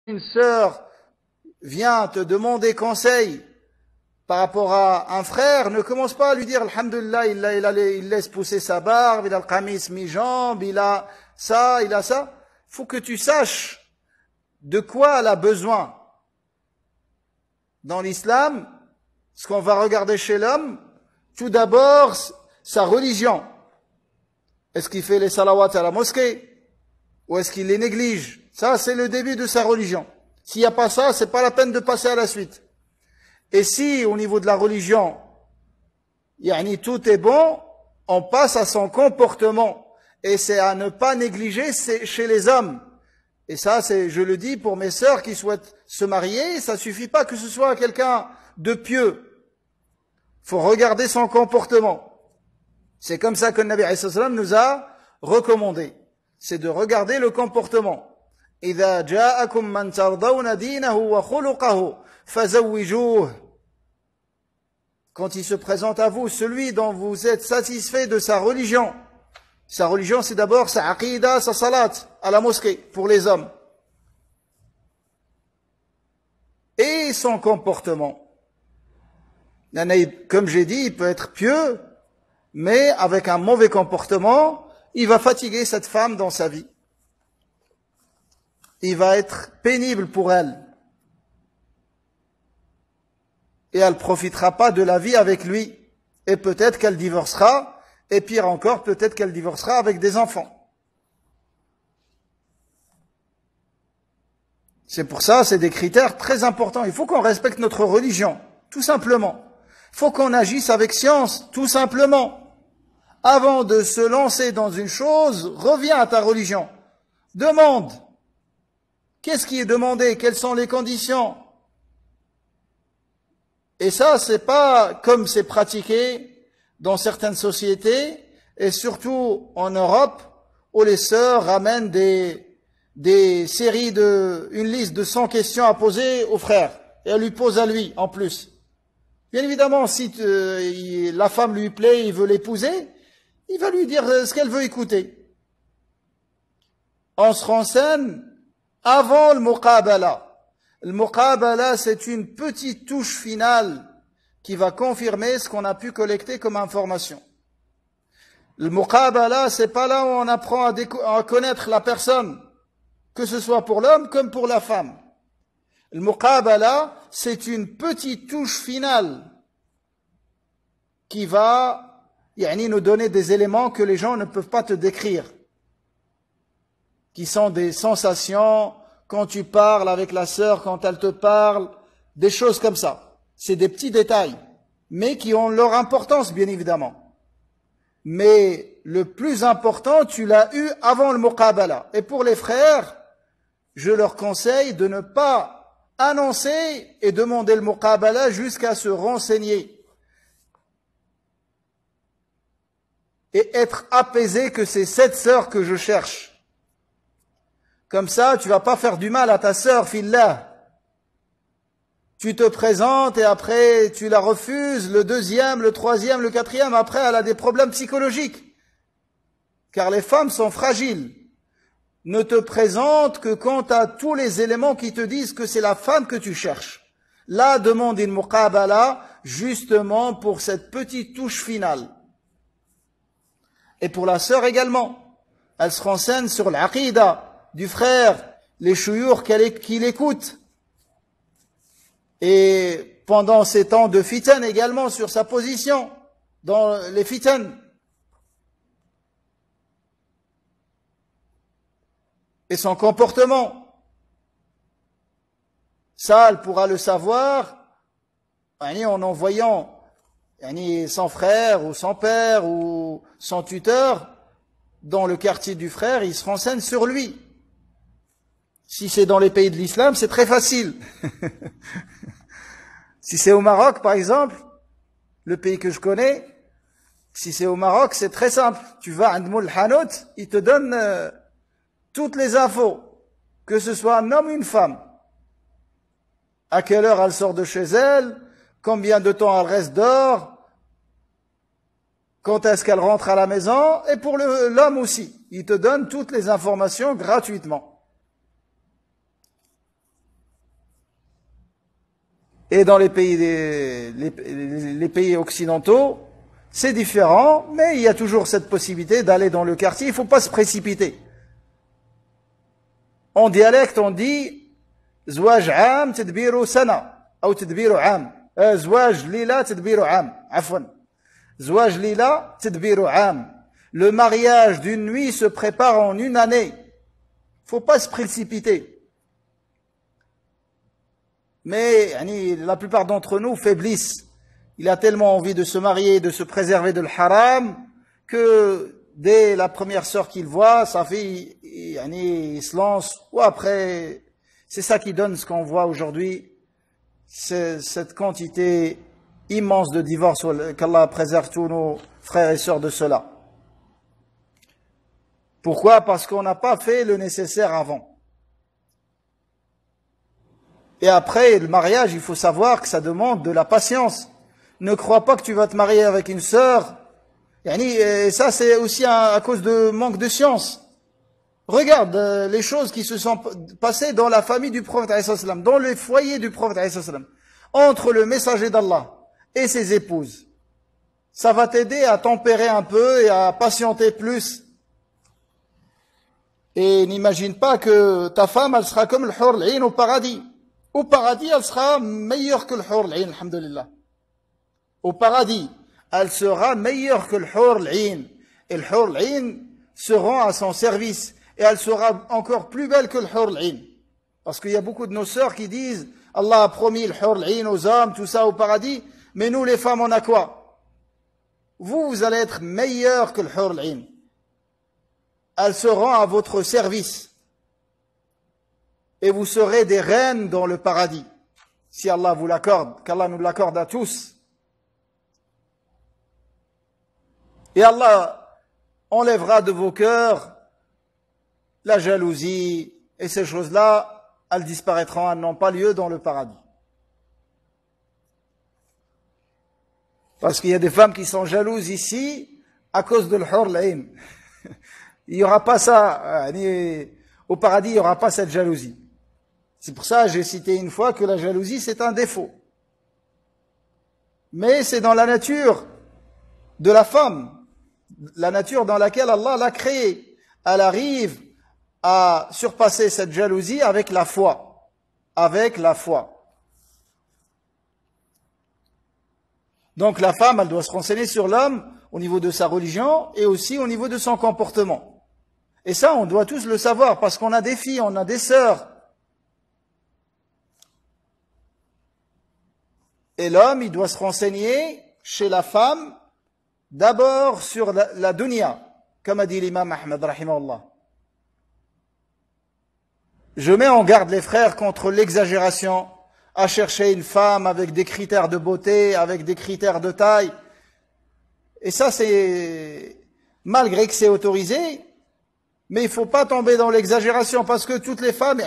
une sœur vient te demander conseil par rapport à un frère, ne commence pas à lui dire alhamdulillah, il laisse pousser sa barbe, il a le qamis mi-jambe, il a ça, il a ça. Il faut que tu saches de quoi elle a besoin. Dans l'islam, ce qu'on va regarder chez l'homme, tout d'abord, sa religion. Est-ce qu'il fait les salawats à la mosquée? Ou est-ce qu'il les néglige? Ça, c'est le début de sa religion. S'il n'y a pas ça, c'est pas la peine de passer à la suite. Et si, au niveau de la religion, tout est bon, on passe à son comportement. Et c'est à ne pas négliger chez les hommes. Et ça, je le dis pour mes sœurs qui souhaitent se marier, ça suffit pas que ce soit quelqu'un de pieux. Faut regarder son comportement. C'est comme ça que le Nabi sallallahu alayhi wa sallam nous a recommandé. C'est de regarder le comportement. إِذَا جَاءَكُمْ مَنْ تَرْضَوْنَ دِينَهُ وَخُلُقَهُ فَزَوِّجُوهُ. Quand il se présente à vous, celui dont vous êtes satisfait de sa religion. Sa religion, c'est d'abord sa aqidah, sa salat, à la mosquée, pour les hommes. Et son comportement. Comme j'ai dit, il peut être pieux, mais avec un mauvais comportement, il va fatiguer cette femme dans sa vie. Il va être pénible pour elle. Et elle ne profitera pas de la vie avec lui. Et peut-être qu'elle divorcera, et pire encore, peut-être qu'elle divorcera avec des enfants. C'est pour ça, c'est des critères très importants. Il faut qu'on respecte notre religion, tout simplement. Il faut qu'on agisse avec science, tout simplement. Avant de se lancer dans une chose, reviens à ta religion. Demande. Qu'est-ce qui est demandé? Quelles sont les conditions? Et ça, c'est pas comme c'est pratiqué dans certaines sociétés, et surtout en Europe, où les sœurs ramènent des séries une liste de 100 questions à poser au frère, et elle lui pose à lui, en plus. Bien évidemment, si la femme lui plaît, il veut l'épouser, il va lui dire ce qu'elle veut écouter. On se renseigne avant le muqabala. Le muqabala, c'est une petite touche finale qui va confirmer ce qu'on a pu collecter comme information. Le muqabala, c'est pas là où on apprend à connaître la personne, que ce soit pour l'homme comme pour la femme. Le muqabala, c'est une petite touche finale qui va nous donner des éléments que les gens ne peuvent pas te décrire, qui sont des sensations quand tu parles avec la sœur, quand elle te parle, des choses comme ça. C'est des petits détails, mais qui ont leur importance, bien évidemment. Mais le plus important, tu l'as eu avant le muqabala. Et pour les frères, je leur conseille de ne pas annoncer et demander le muqabala jusqu'à se renseigner. Et être apaisé que c'est cette sœur que je cherche. Comme ça, tu vas pas faire du mal à ta sœur, fillah. Tu te présentes et après tu la refuses, le deuxième, le troisième, le quatrième, après elle a des problèmes psychologiques. Car les femmes sont fragiles. Ne te présente que quand tu as tous les éléments qui te disent que c'est la femme que tu cherches. Là, demande une muqabala, justement pour cette petite touche finale. Et pour la sœur également. Elle se renseigne sur l'aqidah du frère, les chouyours qu'il écoute. Et pendant ces temps de fitan également, sur sa position dans les fitan. Et son comportement. Ça, elle pourra le savoir en envoyant son frère ou son père ou son tuteur dans le quartier du frère, il se renseigne sur lui. Si c'est dans les pays de l'islam, c'est très facile. Si c'est au Maroc, par exemple, le pays que je connais, si c'est au Maroc, c'est très simple. Tu vas à Moul Hanout, il te donne toutes les infos, que ce soit un homme ou une femme. À quelle heure elle sort de chez elle, combien de temps elle reste dehors, quand est-ce qu'elle rentre à la maison, et pour l'homme aussi. Il te donne toutes les informations gratuitement. Et dans les pays, les pays occidentaux, c'est différent, mais il y a toujours cette possibilité d'aller dans le quartier. Il ne faut pas se précipiter. En dialecte, on dit زواج عام تدبيره سنة أو تدبيره عام. زواج ليلة تدبيره عام. عفوا. زواج ليلة تدبيره عام. Le mariage d'une nuit se prépare en une année. Il ne faut pas se précipiter. Mais la plupart d'entre nous faiblissent. Il a tellement envie de se marier, de se préserver de l'haram, que dès la première sœur qu'il voit, sa fille, il se lance. Ou après, c'est ça qui donne ce qu'on voit aujourd'hui, c'est cette quantité immense de divorces, qu'Allah préserve tous nos frères et sœurs de cela. Pourquoi? Parce qu'on n'a pas fait le nécessaire avant. Et après, le mariage, il faut savoir que ça demande de la patience. Ne crois pas que tu vas te marier avec une sœur. Et ça, c'est aussi à cause de manque de science. Regarde les choses qui se sont passées dans la famille du prophète, dans le foyer du prophète, entre le messager d'Allah et ses épouses. Ça va t'aider à tempérer un peu et à patienter plus. Et n'imagine pas que ta femme, elle sera comme le hur al-'ain au paradis. Au paradis, elle sera meilleure que le hur al-'ain, alhamdulillah. Au paradis, elle sera meilleure que le hur al-'ain. Et le hur al-'ain se rend à son service. Et elle sera encore plus belle que le hur al-'ain. Parce qu'il y a beaucoup de nos sœurs qui disent, Allah a promis le hur al-'ain aux hommes, tout ça au paradis. Mais nous, les femmes, on a quoi? Vous allez être meilleure que le hur al-'ain. Elle se rend à votre service. Et vous serez des reines dans le paradis. Si Allah vous l'accorde, qu'Allah nous l'accorde à tous. Et Allah enlèvera de vos cœurs la jalousie. Et ces choses-là, elles disparaîtront, elles n'ont pas lieu dans le paradis. Parce qu'il y a des femmes qui sont jalouses ici à cause de l'hur al-'ain. Il n'y aura pas ça. Au paradis, il n'y aura pas cette jalousie. C'est pour ça que j'ai cité une fois que la jalousie, c'est un défaut. Mais c'est dans la nature de la femme, la nature dans laquelle Allah l'a créée. Elle arrive à surpasser cette jalousie avec la foi. Avec la foi. Donc la femme, elle doit se renseigner sur l'homme au niveau de sa religion et aussi au niveau de son comportement. Et ça, on doit tous le savoir parce qu'on a des filles, on a des sœurs. Et l'homme, il doit se renseigner chez la femme, d'abord sur la dunya, comme a dit l'imam Ahmed, rahimahullah. Je mets en garde les frères contre l'exagération à chercher une femme avec des critères de beauté, avec des critères de taille. Et ça, c'est, malgré que c'est autorisé, mais il ne faut pas tomber dans l'exagération, parce que toutes les femmes,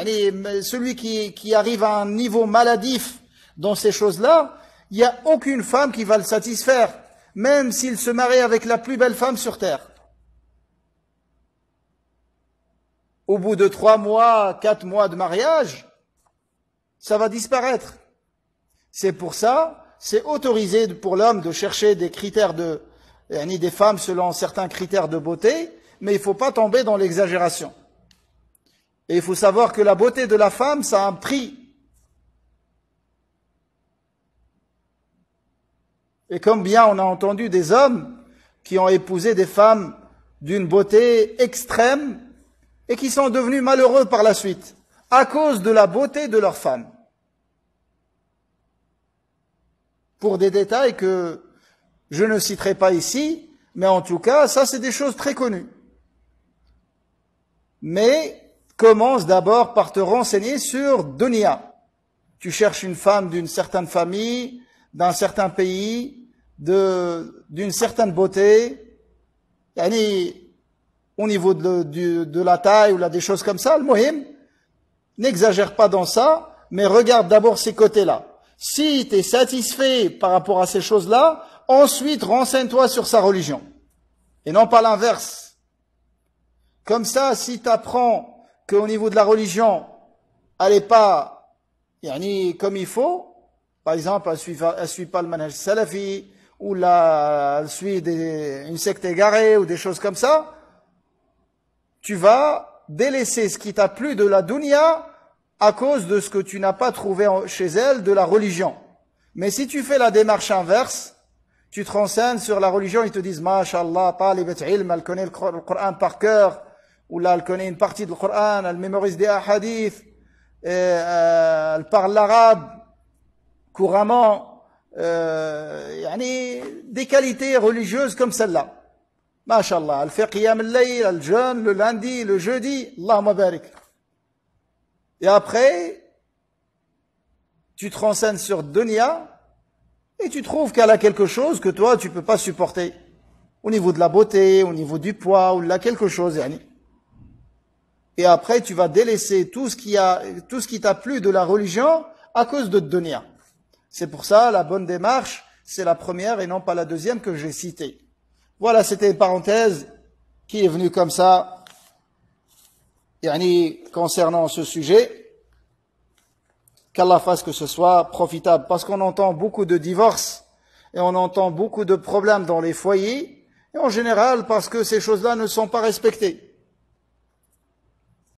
celui qui arrive à un niveau maladif dans ces choses-là, il n'y a aucune femme qui va le satisfaire, même s'il se marie avec la plus belle femme sur terre. Au bout de 3 mois, 4 mois de mariage, ça va disparaître. C'est pour ça, c'est autorisé pour l'homme de chercher des critères des femmes selon certains critères de beauté, mais il ne faut pas tomber dans l'exagération. Et il faut savoir que la beauté de la femme, ça a un prix. Et comme bien on a entendu des hommes qui ont épousé des femmes d'une beauté extrême et qui sont devenus malheureux par la suite, à cause de la beauté de leur femme. Pour des détails que je ne citerai pas ici, mais en tout cas, ça c'est des choses très connues. Mais commence d'abord par te renseigner sur dunya. Tu cherches une femme d'une certaine famille, d'un certain pays, d'une certaine beauté, au niveau de la taille ou des choses comme ça, le muhim, n'exagère pas dans ça, mais regarde d'abord ces côtés-là. Si tu es satisfait par rapport à ces choses-là, ensuite renseigne-toi sur sa religion. Et non pas l'inverse. Comme ça, si tu apprends qu'au niveau de la religion, elle n'est pas comme il faut, par exemple, elle suit pas le manhaj salafi, ou là, elle suit une secte égarée, ou des choses comme ça, tu vas délaisser ce qui t'a plu de la dunya à cause de ce que tu n'as pas trouvé chez elle de la religion. Mais si tu fais la démarche inverse, tu te renseignes sur la religion, ils te disent, Masha'Allah, talibat ilm, elle connaît le Coran par cœur, ou là, elle connaît une partie du Coran, elle mémorise des hadiths, elle parle l'arabe couramment, des qualités religieuses comme celle-là. Masha'Allah, elle fait qiyam al-layl, elle jeûne le lundi, le jeudi, Allahumma barik. Et après, tu te renseignes sur dunya, et tu trouves qu'elle a quelque chose que toi, tu peux pas supporter. Au niveau de la beauté, au niveau du poids, ou là, quelque chose, yani. Et après, tu vas délaisser tout ce qui t'a plu de la religion à cause de dunya. C'est pour ça, la bonne démarche, c'est la première et non pas la deuxième que j'ai citée. Voilà, c'était une parenthèse qui est venue comme ça, yani, concernant ce sujet. Qu'Allah fasse que ce soit profitable, parce qu'on entend beaucoup de divorces et on entend beaucoup de problèmes dans les foyers, et en général parce que ces choses-là ne sont pas respectées.